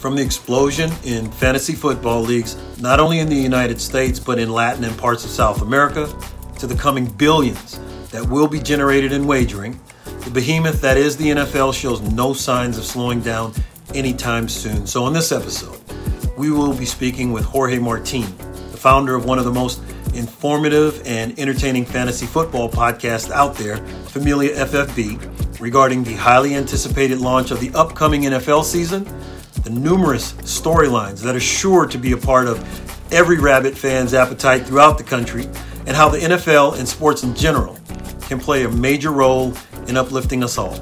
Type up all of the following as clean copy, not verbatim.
From the explosion in fantasy football leagues, not only in the United States, but in Latin and parts of South America, to the coming billions that will be generated in wagering, the behemoth that is the NFL shows no signs of slowing down anytime soon. So on this episode, we will be speaking with Jorge Martín, the founder of one of the most informative and entertaining fantasy football podcasts out there, Familia FFB, regarding the highly anticipated launch of the upcoming NFL season, the numerous storylines that are sure to be a part of every Rabbit fan's appetite throughout the country, and how the NFL and sports in general can play a major role in uplifting us all.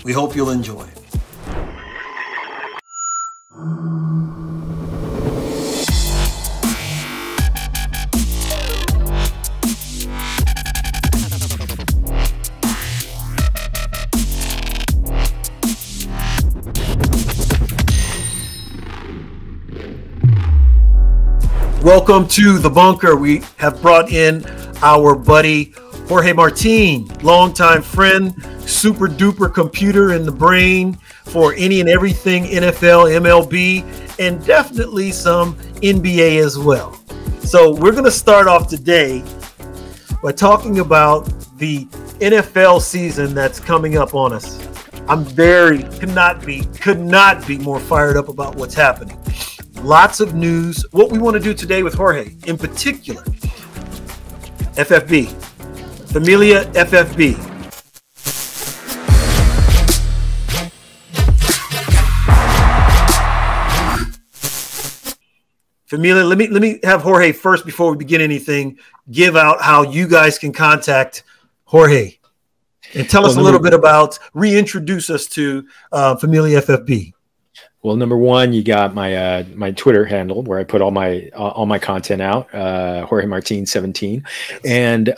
We hope you'll enjoy. Welcome to The Bunker. We have brought in our buddy Jorge Martín, longtime friend, super duper computer in the brain for any and everything NFL, MLB, and definitely some NBA as well. So we're going to start off today by talking about the NFL season that's coming up on us. I'm could not be more fired up about what's happening. Lots of news. What we want to do today with Jorge, in particular, FFB, Familia FFB. Familia, let me have Jorge first before we begin anything. Give out how you guys can contact Jorge, and tell us a little bit about. Reintroduce us to Familia FFB. Well, number one, you got my my Twitter handle where I put all my content out, Jorge Martín 17, and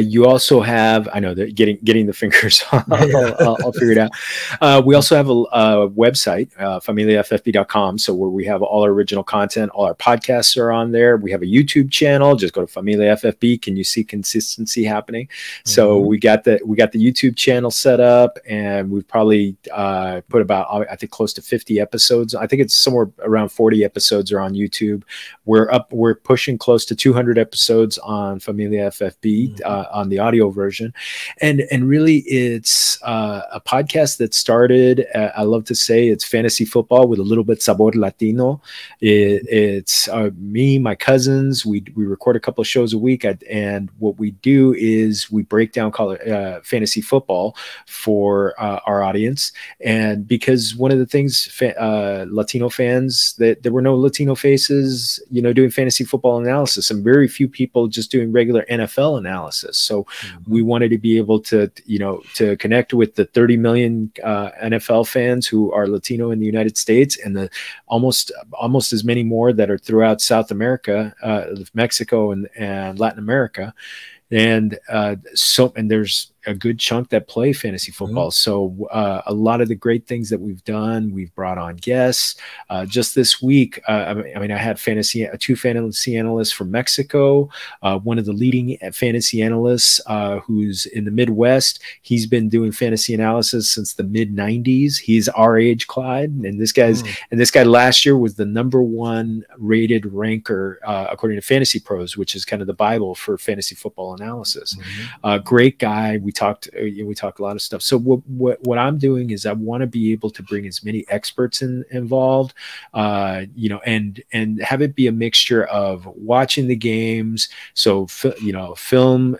you also have, I know that getting the fingers, I'll figure it out. We also have a website, familiaffb.com, so where we have all our original content, all our podcasts are on there. We have a YouTube channel. Just go to Familia FFB. Can you see consistency happening? Mm-hmm. So we got the YouTube channel set up, and we've probably put about, I think, close to 50 episodes. I think it's somewhere around 40 episodes are on YouTube. We're pushing close to 200 episodes on Familia FFB on the audio version, and really it's a podcast that started. I love to say it's fantasy football with a little bit sabor Latino. It's me, my cousins. We record a couple of shows a week, and what we do is we break down fantasy football for our audience, and because one of the things. Latino fans, that there were no Latino faces, doing fantasy football analysis, and very few people just doing regular NFL analysis. So we wanted to be able to, to connect with the 30 million NFL fans who are Latino in the United States, and the almost as many more that are throughout South America, Mexico and Latin America. And there's a good chunk that play fantasy football. So a lot of the great things that we've done, we've brought on guests. Just this week, I had two fantasy analysts from Mexico. One of the leading fantasy analysts who's in the Midwest. He's been doing fantasy analysis since the mid '90s. He's our age, Clyde, and this guy last year was the #1 rated ranker according to Fantasy Pros, which is kind of the Bible for fantasy football analysis. Great guy. We talked a lot of stuff. So what I'm doing is I want to be able to bring as many experts involved, and have it be a mixture of watching the games. So, film,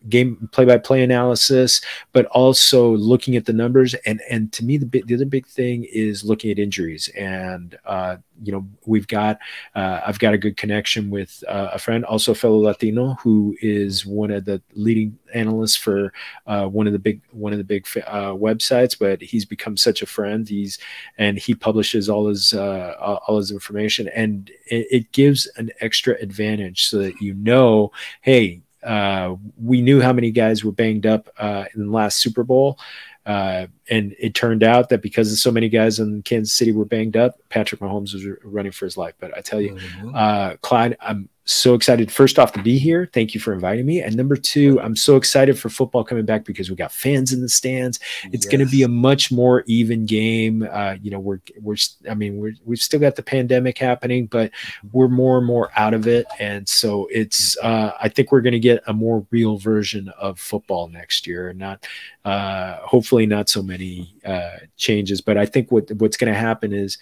game play-by-play analysis, but also looking at the numbers. And to me, the other big thing is looking at injuries. And I've got a good connection with a friend, also a fellow Latino, who is one of the leading analysts for one of the big websites. But he's become such a friend. He publishes all his information, and it gives an extra advantage so that hey. We knew how many guys were banged up in the last Super Bowl. And it turned out that because so many guys in Kansas City were banged up, Patrick Mahomes was running for his life. But I tell you, Clyde, so excited, first off, to be here. Thank you for inviting me. And number two, I'm so excited for football coming back because we got fans in the stands. It's going to be a much more even game. You know, we've still got the pandemic happening, but we're more and more out of it. And so it's, I think we're going to get a more real version of football next year, and not, hopefully not so many changes. But I think what's going to happen is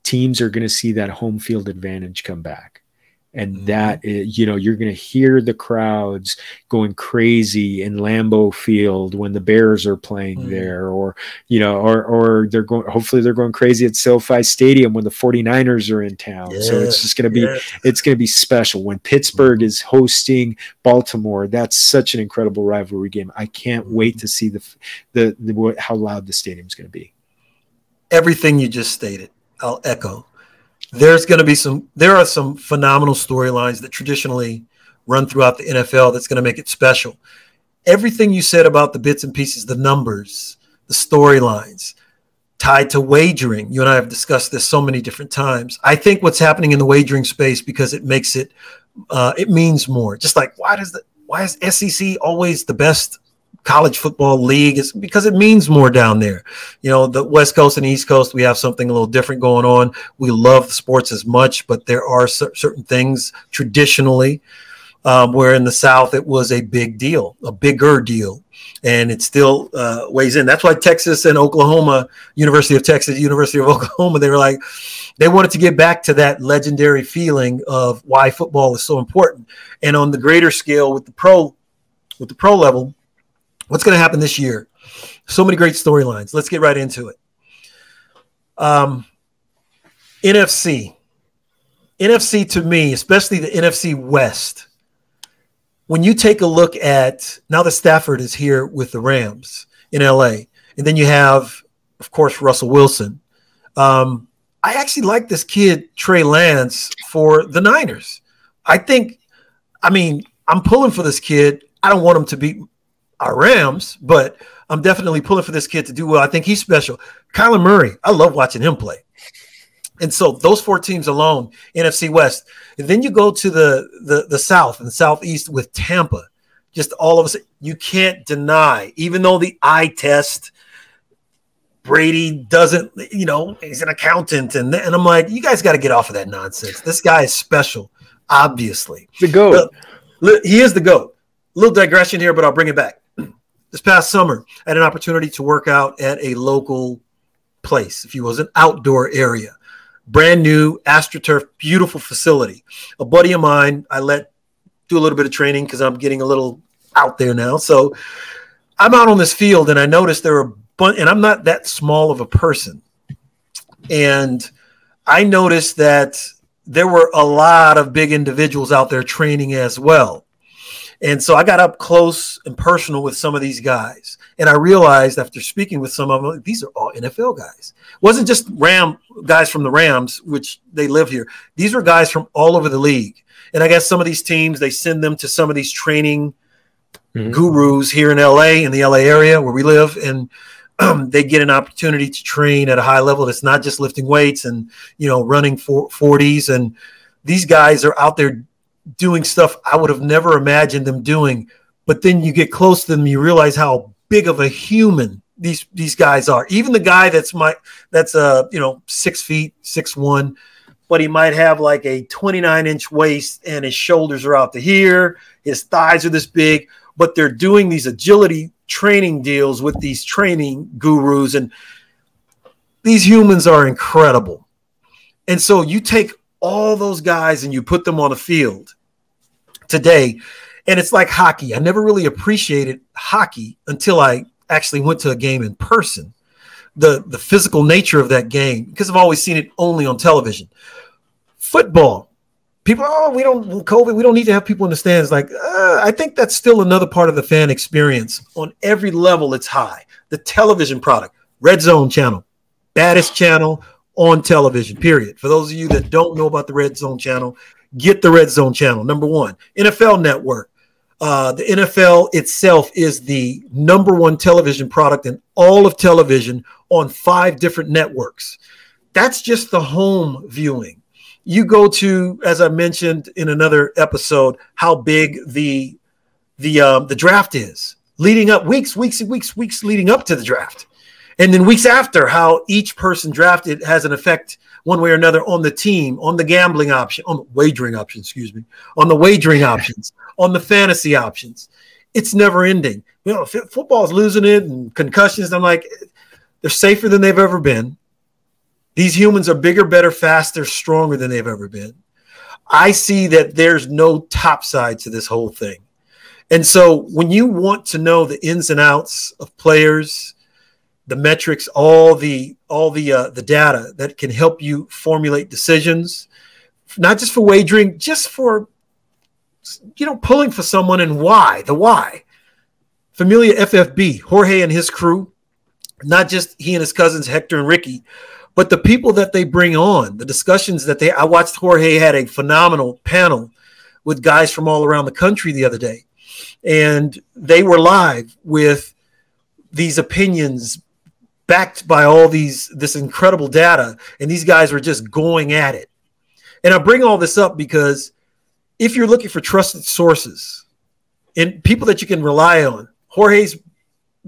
teams are going to see that home field advantage come back. And that is, you know, you're going to hear the crowds going crazy in Lambeau Field when the Bears are playing there, or, you know, or hopefully they're going crazy at SoFi Stadium when the 49ers are in town. So it's just going to be, it's going to be special when Pittsburgh is hosting Baltimore. That's such an incredible rivalry game. I can't wait to see how loud the stadium's going to be. Everything you just stated, I'll echo. There are some phenomenal storylines that traditionally run throughout the NFL that's going to make it special. Everything you said about the bits and pieces, the numbers, the storylines tied to wagering. You and I have discussed this so many different times. I think what's happening in the wagering space, because it makes it, it means more. Just like, why is SEC always the best college football league? Is because it means more down there. You know, the West Coast and East Coast, we have something a little different going on. We love the sports as much, but there are certain things traditionally where in the South it was a big deal, a bigger deal, and it still weighs in. That's why Texas and Oklahoma, University of Texas, University of Oklahoma, they wanted to get back to that legendary feeling of why football is so important. And on the greater scale with the pro level, what's going to happen this year? So many great storylines. Let's get right into it. NFC to me, especially the NFC West, when you take a look at, now that Stafford is here with the Rams in LA, and then you have, of course, Russell Wilson. I actually like this kid, Trey Lance, for the Niners. I'm pulling for this kid. I don't want him to beat our Rams, but I'm definitely pulling for this kid to do well. I think he's special. Kyler Murray, I love watching him play. And so those four teams alone, NFC West. And then you go to the South and the Southeast with Tampa. Just all of us, you can't deny, even though the eye test, Brady doesn't, you know, he's an accountant. And I'm like, you guys got to get off of that nonsense. This guy is special, obviously. The GOAT. He is the GOAT. A little digression here, but I'll bring it back. This past summer, I had an opportunity to work out at a local place, if you will, an outdoor area. Brand new, AstroTurf, beautiful facility. A buddy of mine, I let do a little bit of training because I'm getting a little out there now. So I'm out on this field, and I noticed there were and I'm not that small of a person. And I noticed that there were a lot of big individuals out there training as well. And so I got up close and personal with some of these guys. And I realized after speaking with some of them, these are all NFL guys. It wasn't just guys from the Rams, which they live here. These were guys from all over the league. And I guess some of these teams, they send them to some of these training gurus here in LA, in the LA area where we live. And they get an opportunity to train at a high level. That's not just lifting weights and, you know, running 40s. And these guys are out there doing stuff I would have never imagined them doing. But then you get close to them, you realize how big of a human these guys are. Even the guy that's 6 feet, 6'1", but he might have like a 29-inch waist and his shoulders are out to here. His thighs are this big, but they're doing these agility training deals with these training gurus. And these humans are incredible. And so you take all those guys and you put them on a field today, and it's like hockey. I never really appreciated hockey until I actually went to a game in person. The physical nature of that game, because I've always seen it only on television. Football, people, we don't need to have people in the stands. Like, I think that's still another part of the fan experience. On every level, it's high. The television product, Red Zone channel, baddest channel on television, period. For those of you that don't know about the Red Zone channel, get the Red Zone channel. Number one, NFL Network. The NFL itself is the #1 television product in all of television on 5 different networks. That's just the home viewing. You go to, as I mentioned in another episode, how big the draft is, leading up weeks leading up to the draft. And then weeks after, how each person drafted has an effect one way or another on the team, on the gambling option, on the wagering options, on the wagering options, on the fantasy options. It's never ending. You know, football's losing it and concussions. I'm like, they're safer than they've ever been. These humans are bigger, better, faster, stronger than they've ever been. I see that there's no top side to this whole thing. And so when you want to know the ins and outs of players, the metrics, all the data that can help you formulate decisions, not just for wagering, just for, pulling for someone and why, the why. Familia FFB, Jorge and his crew, not just he and his cousins, Hector and Ricky, but the people that they bring on, the discussions that I watched. Jorge had a phenomenal panel with guys from all around the country the other day. And they were live with these opinions backed by all this incredible data. And these guys were just going at it. And I bring all this up because if you're looking for trusted sources and people that you can rely on, Jorge's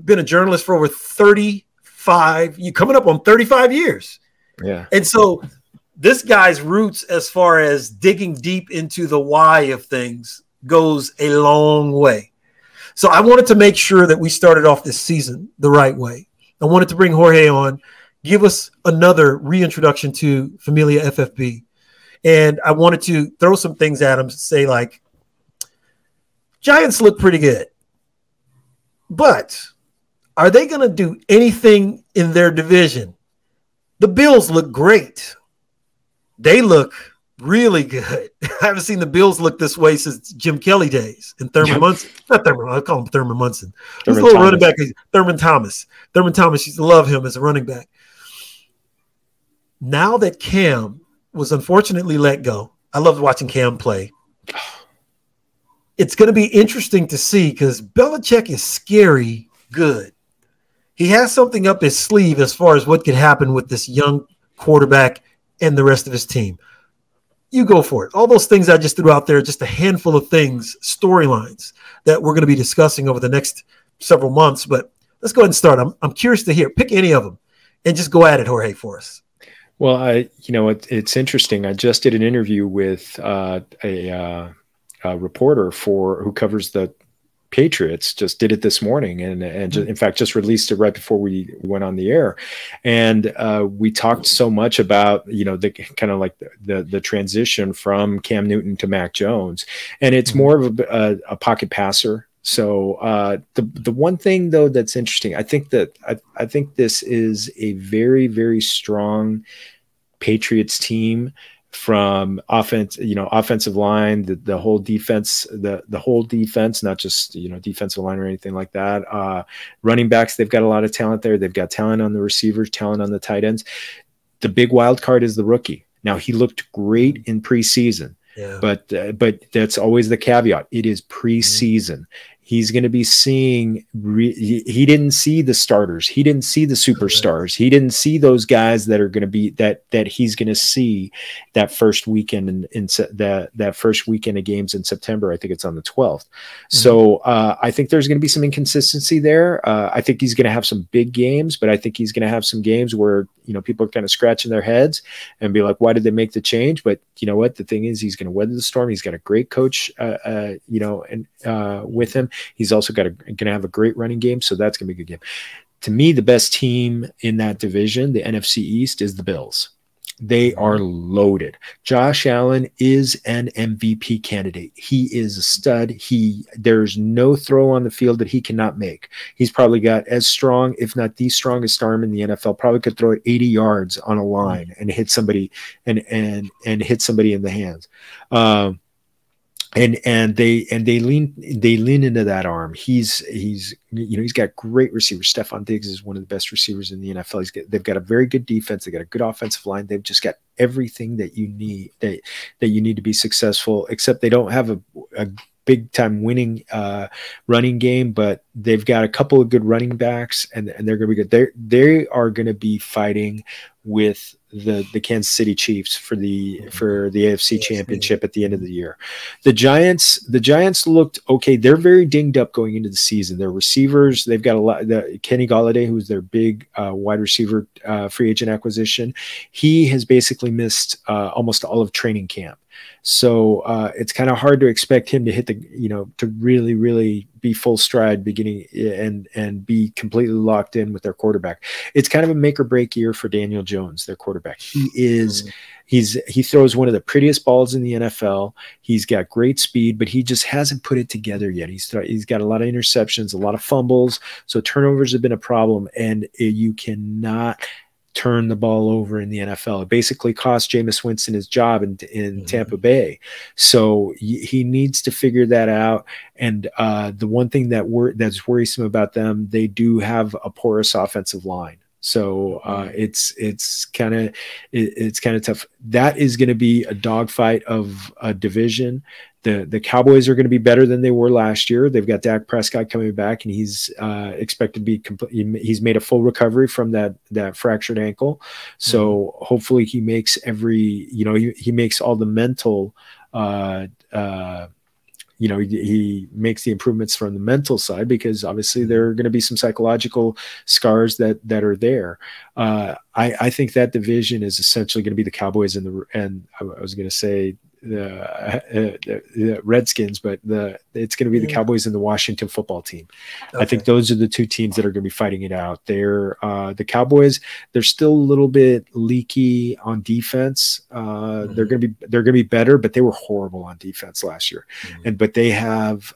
been a journalist for over 35 years. Yeah. And so this guy's roots, as far as digging deep into the why of things, goes a long way. So I wanted to make sure that we started off this season the right way. I wanted to bring Jorge on, give us another reintroduction to Familia FFB. And I wanted to throw some things at him, say like, Giants look pretty good, but are they going to do anything in their division? The Bills look great. They look really good. I haven't seen the Bills look this way since Jim Kelly days and Thurman Munson. Not Thurman, I call him Thurman Munson. He's a little running back. Thurman Thomas. Thurman Thomas used to love him as a running back. Now that Cam was unfortunately let go, I loved watching Cam play. It's going to be interesting to see because Belichick is scary good. He has something up his sleeve as far as what could happen with this young quarterback and the rest of his team. You go for it. All those things I just threw out there, just a handful of things, storylines that we're going to be discussing over the next several months. But let's go ahead and start. I'm curious to hear. Pick any of them and just go at it, Jorge, for us. Well, it's interesting. I just did an interview with a reporter who covers the Patriots. Just did it this morning, and in fact, just released it right before we went on the air. And we talked so much about the kind of like the transition from Cam Newton to Mac Jones, and it's more of a pocket passer. So the one thing though that's interesting, I think this is a very, very strong Patriots team. From offensive line, the whole defense, the whole defense, not just defensive line or anything like that. Running backs, they've got a lot of talent there. They've got talent on the receivers, talent on the tight ends. The big wild card is the rookie. Now he looked great in preseason, but that's always the caveat. It is preseason. He's going to be seeing. He didn't see the starters. He didn't see the superstars. He didn't see those guys that are going to be that he's going to see that first weekend that first weekend of games in September. I think it's on the 12th. So I think there's going to be some inconsistency there. I think he's going to have some big games, but I think he's going to have some games where people are kind of scratching their heads and be like, why did they make the change? But you know what? The thing is, he's going to weather the storm. He's got a great coach, with him. He's also going to have a great running game, so that's going to be a good game. To me, the best team in that division, the NFC East, is the Bills. They are loaded. Josh Allen is an MVP candidate. He is a stud. There's no throw on the field that he cannot make. He's probably got as strong, if not the strongest arm in the NFL. Probably could throw it 80 yards on a line and hit somebody and hit somebody in the hands. And they lean into that arm. He's got great receivers. Stephon Diggs is one of the best receivers in the NFL. They've got a very good defense. They got a good offensive line. They've just got everything that you need that you need to be successful. Except they don't have a big time winning running game, but they've got a couple of good running backs, and they're going to be good. They are going to be fighting with the Kansas City Chiefs for the AFC Championship at the end of the year. The Giants looked okay. They're very dinged up going into the season. Their receivers, they've got a lot. Kenny Golladay, who's their big wide receiver free agent acquisition, he has basically missed almost all of training camp. So it's kind of hard to expect him to hit to really, really be full stride beginning and be completely locked in with their quarterback. It's kind of a make or break year for Daniel Jones, their quarterback. He throws one of the prettiest balls in the NFL. He's got great speed, but he just hasn't put it together yet. He's got a lot of interceptions, a lot of fumbles. So turnovers have been a problem, and you cannot turn the ball over in the NFL. It basically cost Jameis Winston his job in Tampa Bay. So he needs to figure that out. And the one thing that's worrisome about them, they do have a porous offensive line. So it's kind of tough. That is going to be a dogfight of a division. The Cowboys are going to be better than they were last year. They've got Dak Prescott coming back, and he's expected to be he's made a full recovery from that fractured ankle. So hopefully he makes he makes all the mental he makes the improvements from the mental side, because obviously there are going to be some psychological scars that are there. I think that division is essentially going to be the Cowboys and I was going to say the Redskins, but it's going to be the Cowboys and the Washington football team. Okay. I think those are the two teams that are going to be fighting it out. They're the Cowboys. They're still a little bit leaky on defense. They're going to be better, but they were horrible on defense last year. But they have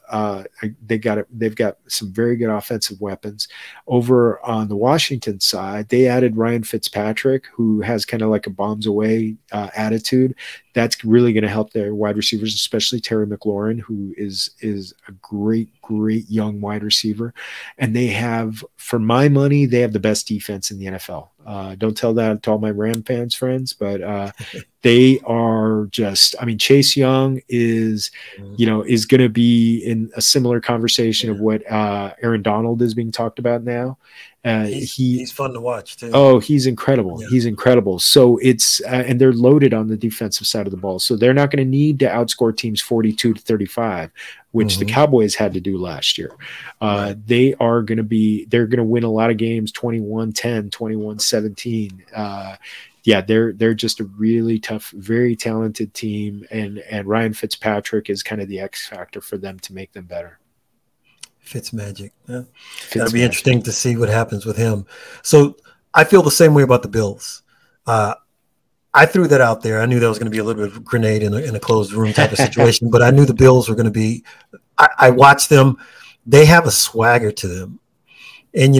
they've got some very good offensive weapons. Over on the Washington side, they added Ryan Fitzpatrick, who has kind of like a bombs away attitude. That's really going to help their wide receivers, especially Terry McLaurin, who is a great young wide receiver. And they have, for my money, they have the best defense in the NFL. Don't tell that to all my Ram fans friends, but they are just, I mean, Chase Young is going to be in a similar conversation of what Aaron Donald is being talked about now. He's fun to watch too. Oh, he's incredible. Yeah. He's incredible. So it's and they're loaded on the defensive side of the ball. So they're not going to need to outscore teams 42-35, which the Cowboys had to do last year. They're going to win a lot of games 21-10, 21-17. They're just a really tough, very talented team, and Ryan Fitzpatrick is kind of the X factor for them to make them better. Fitzmagic. Yeah. That'll be interesting to see what happens with him. So I feel the same way about the Bills. I threw that out there. I knew that was going to be a little bit of a grenade in a closed room type of situation, but I knew the Bills were going to be – I watched them. They have a swagger to them. And,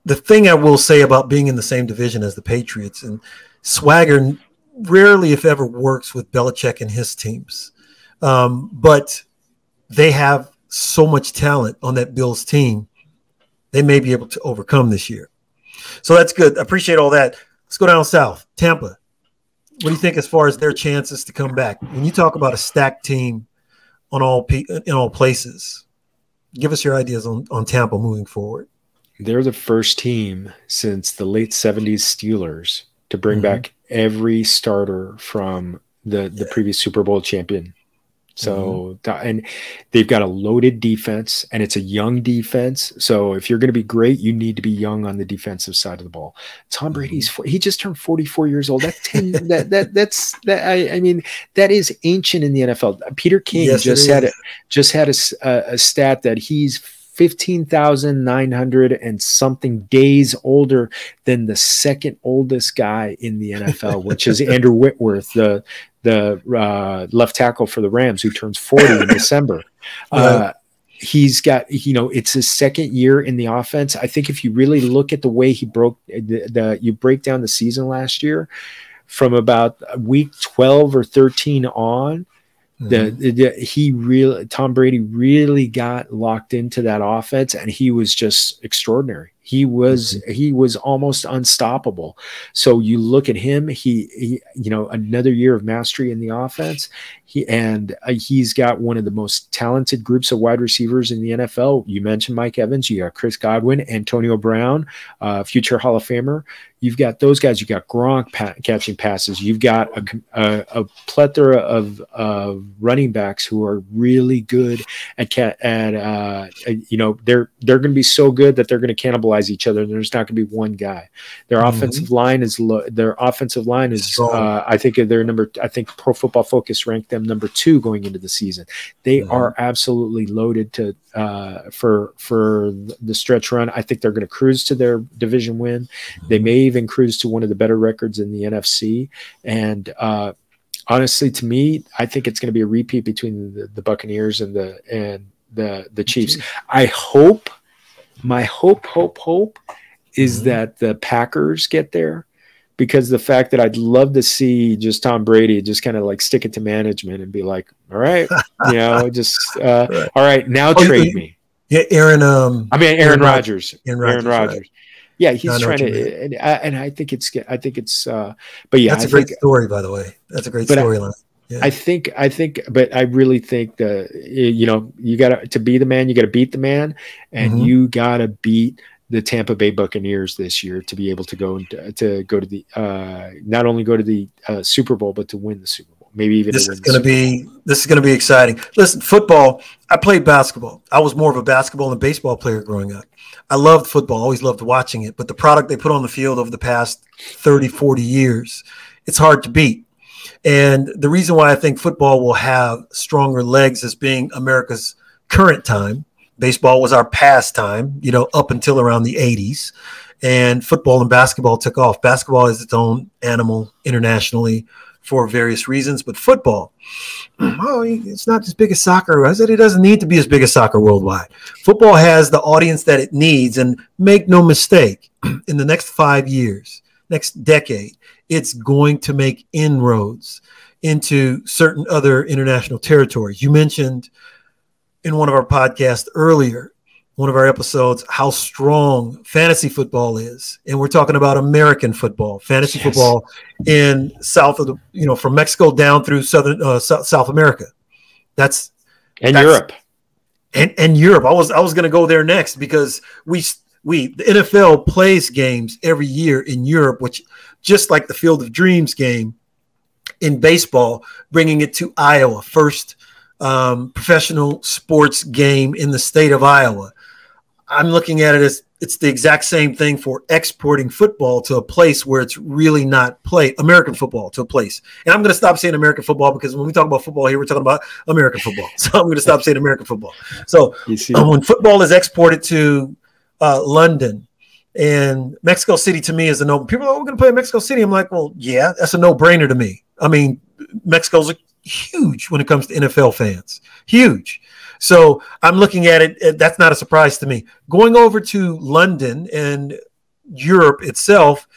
the thing I will say about being in the same division as the Patriots, and swagger rarely, if ever, works with Belichick and his teams. But they have so much talent on that Bills team, they may be able to overcome this year. So that's good. I appreciate all that. Let's go down south. Tampa. What do you think as far as their chances to come back? When you talk about a stacked team in all places, give us your ideas on Tampa moving forward. They're the first team since the late 70s Steelers to bring back every starter from the previous Super Bowl champion. So, and they've got a loaded defense, and it's a young defense. So if you're going to be great, you need to be young on the defensive side of the ball. Tom Brady's, he just turned 44 years old. That's 10, I mean, that is ancient in the NFL. Peter King just had a stat that he's 15,900 and something days older than the second oldest guy in the NFL, which is Andrew Whitworth, the left tackle for the Rams, who turns 40 in December. He's got, it's his second year in the offense. I think if you really look at the way he broke you break down the season last year from about week 12 or 13 on, Tom Brady really got locked into that offense, and he was just extraordinary. He was almost unstoppable. So you look at him, he another year of mastery in the offense. He's got one of the most talented groups of wide receivers in the NFL. You mentioned Mike Evans, you got Chris Godwin, Antonio Brown, future Hall of Famer. You've got those guys. You got Gronk catching passes. You've got a plethora of running backs who are really good at they're going to be so good that they're going to cannibalize each other. There's not going to be one guy. Their offensive line is low. Their offensive line is I think Pro Football Focus ranked them number 2 going into the season. They are absolutely loaded for the stretch run. I think they're going to cruise to their division win. They may even cruise to one of the better records in the NFC. And honestly, to me, I think it's going to be a repeat between the Buccaneers and the Chiefs. I hope, my hope is that the Packers get there, because the fact that I'd love to see just Tom Brady just kind of like stick it to management and be like, all right, all right, now trade me. Yeah, Aaron Rodgers. Aaron Rodgers. Right. Yeah, he's trying to, and I think it's, but yeah, that's a great story, by the way. That's a great storyline. Yeah. I think, but I really think you got to be the man, you got to beat the man, and you got to beat the Tampa Bay Buccaneers this year to be able to go to the not only go to the Super Bowl, but to win the Super Bowl. Maybe even this is going to be exciting. Listen, football. I played basketball. I was more of a basketball and baseball player growing up. I loved football. Always loved watching it. But the product they put on the field over the past 30, 40 years, it's hard to beat. And the reason why I think football will have stronger legs as being America's current time. Baseball was our pastime, up until around the 80s. And football and basketball took off. Basketball is its own animal internationally for various reasons. But football, it's not as big as soccer. I said it doesn't need to be as big as soccer worldwide. Football has the audience that it needs. And make no mistake, in the next 5 years, next decade, it's going to make inroads into certain other international territories. You mentioned in one of our podcasts earlier, one of our episodes, how strong fantasy football is. And we're talking about American football, fantasy football in south of from Mexico down through South America. That's Europe. And Europe. I was going to go there next, because the NFL plays games every year in Europe, which just like the Field of Dreams game in baseball, bringing it to Iowa, first professional sports game in the state of Iowa. I'm looking at it as it's the exact same thing for exporting football to a place where it's really not played, American football to a place. And I'm going to stop saying American football, because when we talk about football here, we're talking about American football. So I'm going to stop saying American football. So when football is exported to London and Mexico City, to me is a no. People are we're going to play in Mexico City. I'm like, well, yeah, that's a no-brainer to me. I mean, Mexico's huge when it comes to NFL fans. Huge. So I'm looking at it. That's not a surprise to me. Going over to London and Europe itself,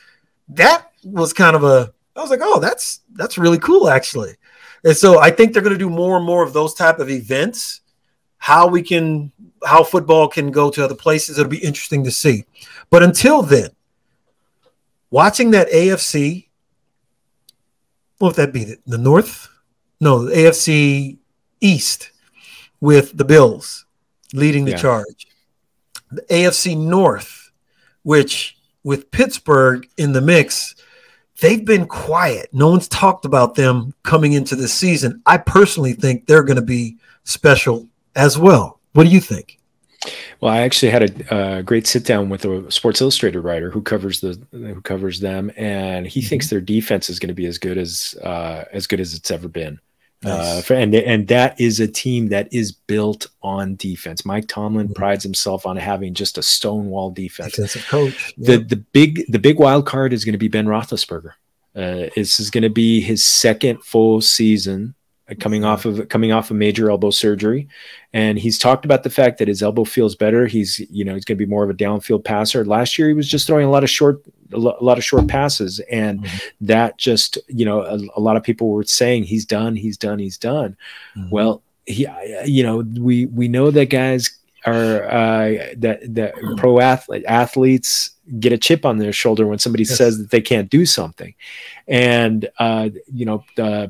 that was kind of I was like, oh, that's really cool, actually. And so I think they're going to do more and more of those type of events. How football can go to other places, it'll be interesting to see. But until then, watching that AFC, what would that be? The North? No, the AFC East with the Bills leading the charge. The AFC North, which with Pittsburgh in the mix, they've been quiet. No one's talked about them coming into this season. I personally think they're going to be special as well. What do you think? Well, I actually had a great sit down with a Sports Illustrated writer who covers them, and he thinks their defense is going to be as good as it's ever been. Nice. And that is a team that is built on defense. Mike Tomlin prides himself on having just a stonewall defense. Defensive coach. Yeah. The big wild card is going to be Ben Roethlisberger. This is going to be his second full season coming off of major elbow surgery, and he's talked about the fact that his elbow feels better. He's going to be more of a downfield passer. Last year he was just throwing a lot of short passes, and that just a lot of people were saying he's done. Well, we know that guys that pro athletes get a chip on their shoulder when somebody says that they can't do something. And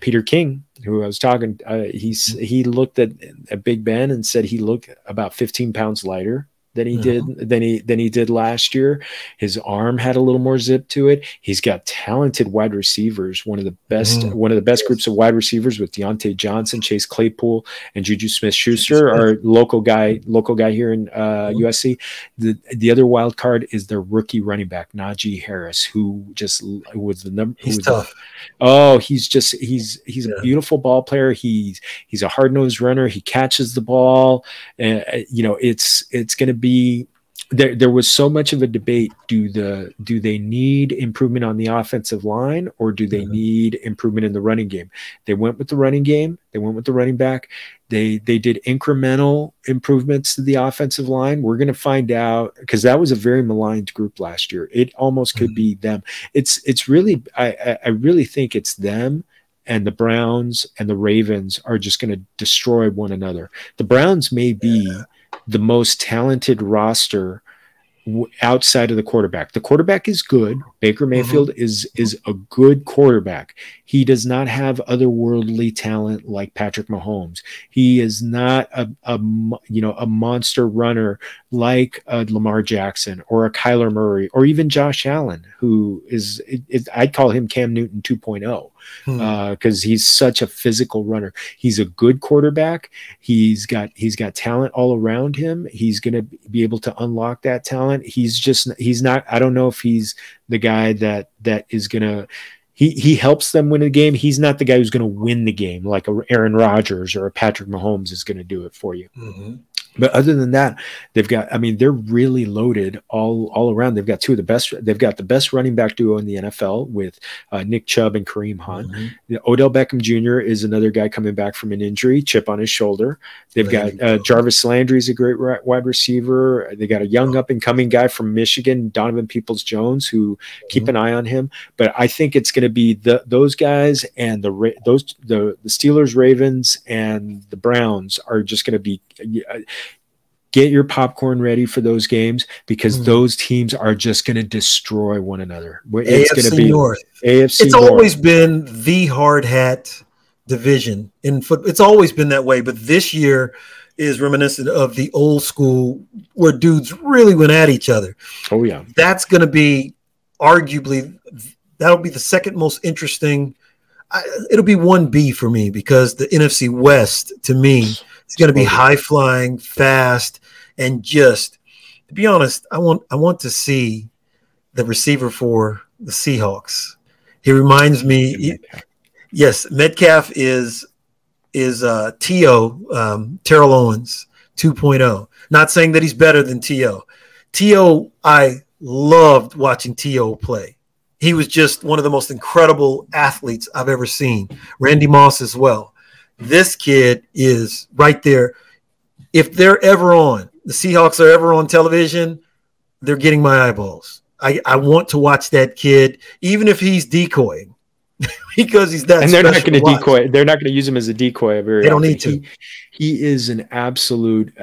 Peter King, who I was talking, he looked at Big Ben and said he looked about 15 pounds lighter than he did last year. His arm had a little more zip to it. He's got talented wide receivers, one of the best groups of wide receivers with Deontay Johnson, Chase Claypool, and Juju Smith-Schuster, our local guy here in USC. The other wild card is their rookie running back Najee Harris, who just was the number. He's tough. He's a beautiful ball player. He's a hard-nosed runner. He catches the ball. It's going to be there was so much of a debate. Do they need improvement on the offensive line, or do they need improvement in the running game? They went with the running game. They went with the running back. They did incremental improvements to the offensive line. We're going to find out, because that was a very maligned group last year. It almost could be them. It's really, I really think it's them, and the Browns and the Ravens are just going to destroy one another. The Browns may be the most talented roster outside of the quarterback. The quarterback is good. Baker Mayfield is a good quarterback. He does not have otherworldly talent like Patrick Mahomes. He is not a monster runner like Lamar Jackson or a Kyler Murray or even Josh Allen, who is I'd call him Cam Newton 2.0. Because he's such a physical runner. He's a good quarterback. He's got talent all around him. He's going to be able to unlock that talent. He's not. I don't know if he's the guy that is going to. He helps them win a game. He's not the guy who's going to win the game like a Aaron Rodgers or a Patrick Mahomes is going to do it for you. But other than that, they're really loaded all around. They've got the best running back duo in the NFL with Nick Chubb and Kareem Hunt. Odell Beckham Jr. is another guy coming back from an injury, chip on his shoulder. They've got Jarvis Landry's a great wide receiver. They got a young up and coming guy from Michigan, Donovan Peoples-Jones, who keep an eye on him. But I think it's going to be those guys, and the Steelers, Ravens, and the Browns are just going to be. Get your popcorn ready for those games, because those teams are just going to destroy one another. It's going to be North. AFC It's North. always been the hard hat division in football. It's always been that way, but this year is reminiscent of the old school where dudes really went at each other. Oh yeah, that's going to be arguably that'll be the second most interesting. It'll be 1B for me, because the NFC West to me is going to be high flying, fast, and just to be honest, I want to see the receiver for the Seahawks. He reminds me, yes, Metcalf is T.O. Terrell Owens 2.0. Not saying that he's better than T.O. T.O. I loved watching T.O. play. He was just one of the most incredible athletes I've ever seen. Randy Moss as well. This kid is right there. If they're ever on, the Seahawks are ever on television, they're getting my eyeballs. I want to watch that kid, even if he's decoying, because he's that. And they're not going to decoy. They're not going to use him as a decoy. They don't need to. He is an absolute.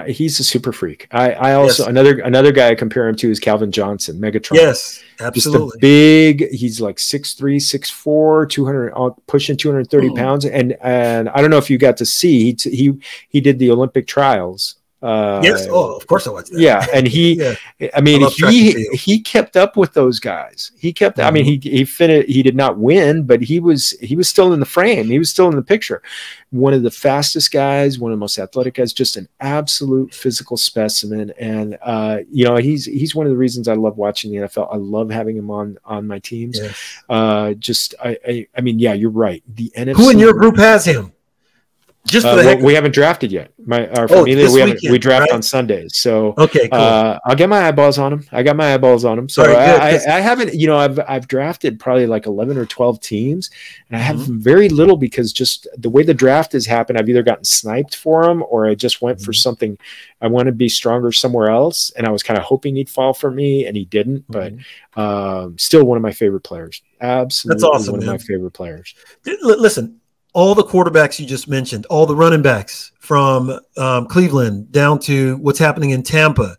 He's a super freak. I also another guy I compare him to is Calvin Johnson, Megatron. Yes, absolutely. Just a big. He's like 6'3", 6'4", 200, pushing 230 pounds. And I don't know if you got to see. He did the Olympic trials. Yes. Oh, of course I watched that. Yeah, and he kept up with those guys. He kept. He finished. He did not win, but he was still in the frame. He was still in the picture. One of the fastest guys, one of the most athletic guys, just an absolute physical specimen. And he's one of the reasons I love watching the NFL. I love having him on my teams. Yes. You're right. The NFC. Who in your group has him? Just for the heck we haven't drafted yet. We draft on Sundays. So okay, cool. I'll get my eyeballs on him. I got my eyeballs on him. So I haven't, I've drafted probably like 11 or 12 teams, and I have very little, because just the way the draft has happened, I've either gotten sniped for him, or I just went for something. I want to be stronger somewhere else, and I was kind of hoping he'd fall for me, and he didn't. But still one of my favorite players. Absolutely, that's awesome. One of my favorite players. Listen. all the quarterbacks you just mentioned, all the running backs from Cleveland down to what's happening in Tampa,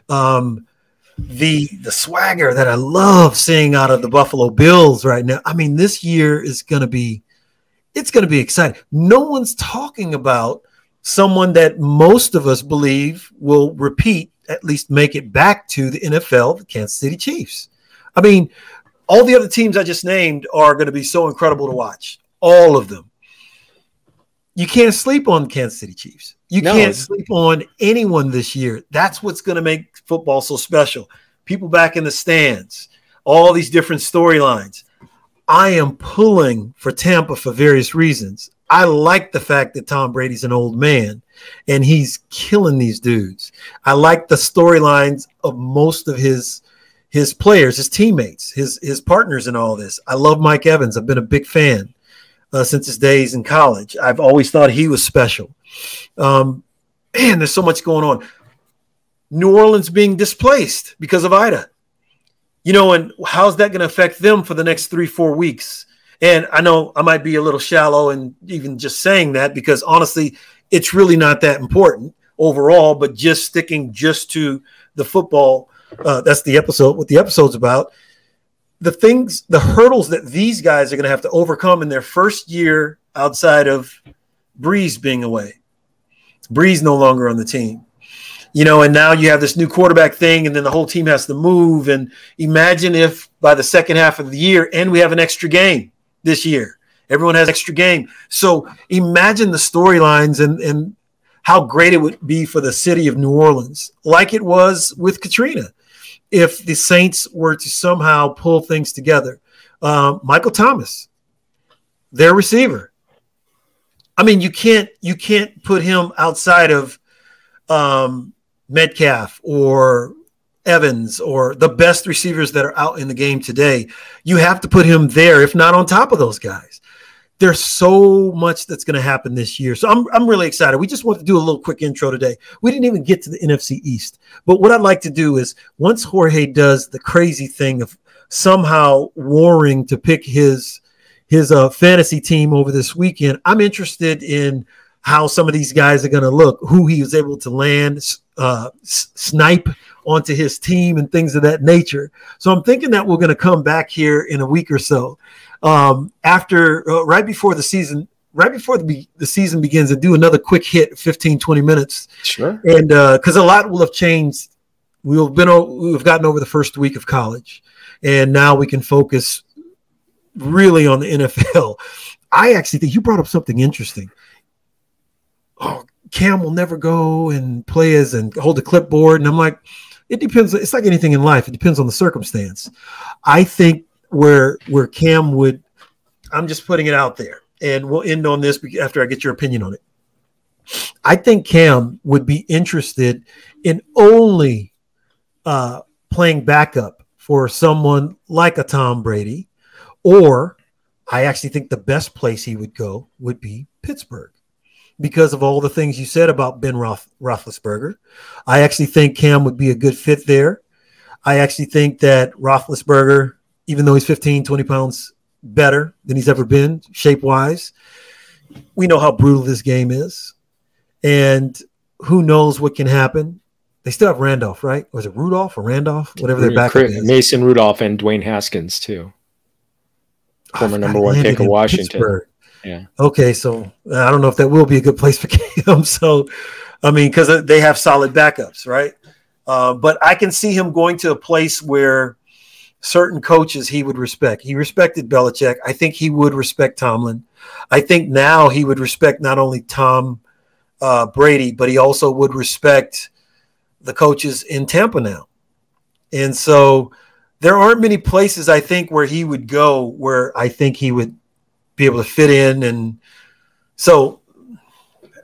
the swagger that I love seeing out of the Buffalo Bills right now. I mean, this year is going to be exciting. No one's talking about someone that most of us believe will repeat, at least make it back to the NFL, the Kansas City Chiefs. I mean, all the other teams I just named are going to be so incredible to watch. All of them. You can't sleep on Kansas City Chiefs. You can't sleep on anyone this year. That's what's going to make football so special. People back in the stands, all these different storylines. I am pulling for Tampa for various reasons. I like the fact that Tom Brady's an old man and he's killing these dudes. I like the storylines of most of his players, his teammates, his partners in all this. I love Mike Evans. I've been a big fan since his days in college. I've always thought he was special. Man, there's so much going on. New Orleans being displaced because of Ida. You know, and how's that going to affect them for the next 3-4 weeks? And I know I might be a little shallow in even just saying that because honestly, it's really not that important overall, but just sticking just to the football. That's the episode, what the episode's about. The hurdles that these guys are going to have to overcome in their first year outside of Breeze being away. Breeze no longer on the team. You know, and now you have this new quarterback thing, and then the whole team has to move. And imagine if by the second half of the year, and we have an extra game this year. Everyone has extra game. So imagine the storylines and how great it would be for the city of New Orleans, like it was with Katrina, if the Saints were to somehow pull things together. Michael Thomas, their receiver. I mean, you can't put him outside of Metcalf or Evans or the best receivers that are out in the game today. You have to put him there, if not on top of those guys. There's so much that's going to happen this year. So I'm really excited. We just want to do a little quick intro today. We didn't even get to the NFC East. But what I'd like to do is once Jorge does the crazy thing of somehow warring to pick his fantasy team over this weekend, I'm interested in how some of these guys are going to look, who he was able to land, snipe onto his team and things of that nature. So I'm thinking that we're going to come back here in a week or so after right before the season begins, and do another quick hit, 15-20 minutes. Sure. And because a lot will have changed. We've gotten over the first week of college, and now we can focus really on the NFL. I actually think you brought up something interesting. Oh, Cam will never go and play and hold the clipboard. And I'm like, it depends. It's like anything in life. It depends on the circumstance. I think where Cam would, I'm just putting it out there, and we'll end on this after I get your opinion on it. I think Cam would be interested in only playing backup for someone like a Tom Brady, or I actually think the best place he would go would be Pittsburgh, because of all the things you said about Ben Roethlisberger. I actually think Cam would be a good fit there. I actually think that Roethlisberger, even though he's 15, 20 pounds better than he's ever been shape-wise, we know how brutal this game is. And who knows what can happen. They still have Randolph, right? Or is it Rudolph or Randolph? Whatever their backup is. Mason Rudolph and Dwayne Haskins, too. Former number one pick of Washington. Pittsburgh. Yeah. Okay, so I don't know if that will be a good place for Cam. So, I mean, because they have solid backups, right? But I can see him going to a place where certain coaches he would respect. He respected Belichick. I think he would respect Tomlin. I think now he would respect not only Tom Brady, but he also would respect the coaches in Tampa now. And so there aren't many places, I think, where he would go where I think he would be able to fit in. And so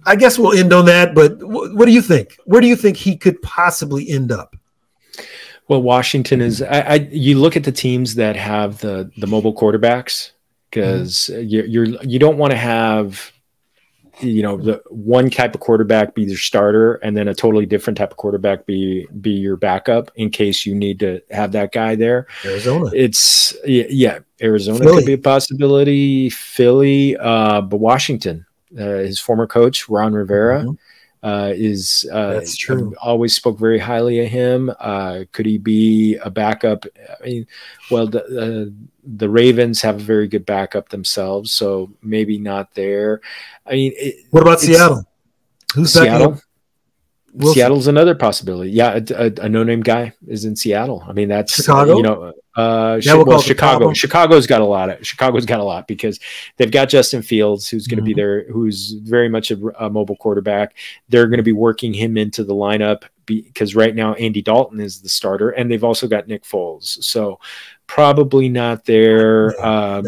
I guess we'll end on that. But what do you think? Where do you think he could possibly end up? Well, Washington is you look at the teams that have the mobile quarterbacks, because you don't want to have the one type of quarterback be their starter, and then a totally different type of quarterback be your backup in case you need to have that guy there. Arizona. Arizona Philly could be a possibility. Philly, but Washington, his former coach Ron Rivera. That's true. Always spoke very highly of him. Could he be a backup? I mean, well, the Ravens have a very good backup themselves, so maybe not there. I mean, what about Seattle? Who's Seattle? Seattle's another possibility. Yeah, a no-name guy is in Seattle. I mean, that's Chicago. Chicago. Chicago's got a lot because they've got Justin Fields, who's going to be there, who's very much a mobile quarterback. They're going to be working him into the lineup because right now Andy Dalton is the starter, and they've also got Nick Foles. So probably not there. A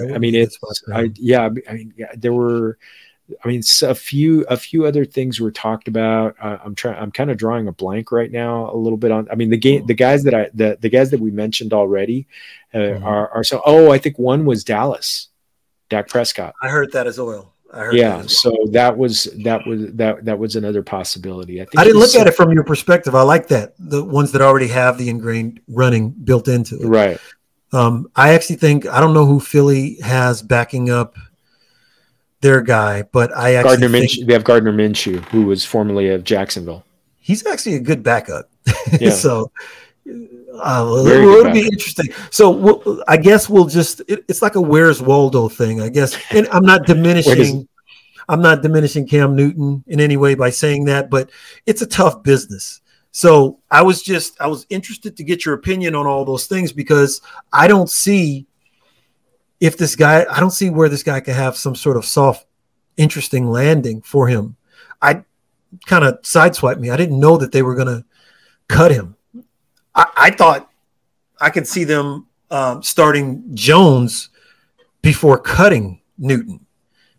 few other things were talked about. I'm kind of drawing a blank right now a little bit on. I mean, the guys that we mentioned already are so. Oh, I think one was Dallas, Dak Prescott. I heard that as well. So that was another possibility. I didn't look at it from your perspective. I like that, the ones that already have the ingrained running built into it. Right. I actually think, I don't know who Philly has backing up their guy, but I actually they have Gardner Minshew, who was formerly of Jacksonville. He's actually a good backup. Yeah. So it'll be interesting. So I guess we'll just, it's like a Where's Waldo thing, I guess. And I'm not diminishing Cam Newton in any way by saying that, but it's a tough business. So I was interested to get your opinion on all those things, because I don't see where this guy could have some sort of soft, interesting landing for him. I kind of sideswiped me. I didn't know that they were going to cut him. I thought I could see them starting Jones before cutting Newton,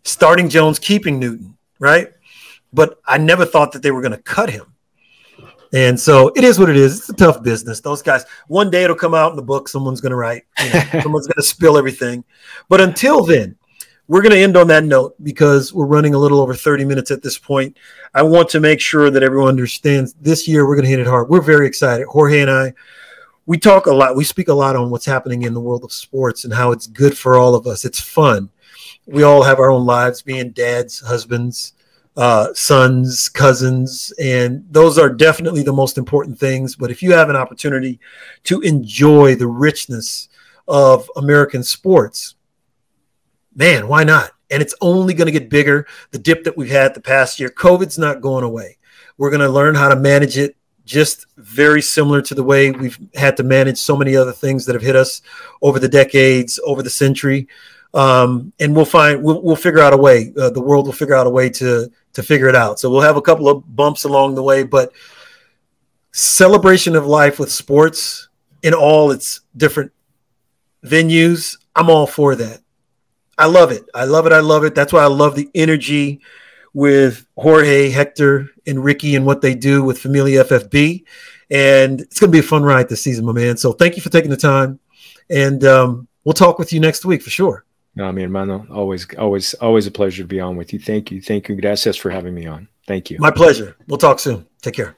starting Jones, keeping Newton, right? But I never thought that they were going to cut him. And so it is what it is. It's a tough business. Those guys, one day it'll come out in the book. Someone's going to write, someone's going to spill everything. But until then, we're going to end on that note, because we're running a little over 30 minutes at this point. I want to make sure that everyone understands this year we're going to hit it hard. We're very excited. Jorge and I, we talk a lot. We speak a lot on what's happening in the world of sports and how it's good for all of us. It's fun. We all have our own lives, being dads, husbands, sons, cousins, and those are definitely the most important things. But if you have an opportunity to enjoy the richness of American sports, man, why not? And it's only going to get bigger. The dip that we've had the past year, COVID's not going away. We're going to learn how to manage it, just very similar to the way we've had to manage so many other things that have hit us over the decades, over the century. And we'll figure out a way. The world will figure out a way to figure it out. So we'll have a couple of bumps along the way, but celebration of life with sports in all its different venues, I'm all for that. I love it. I love it. I love it. That's why I love the energy with Jorge, Hector, and Ricky and what they do with Familia FFB. And it's going to be a fun ride this season, my man. So thank you for taking the time. And we'll talk with you next week for sure. No, mi hermano, always a pleasure to be on with you. Thank you. Gracias for having me on. Thank you. My pleasure. We'll talk soon. Take care.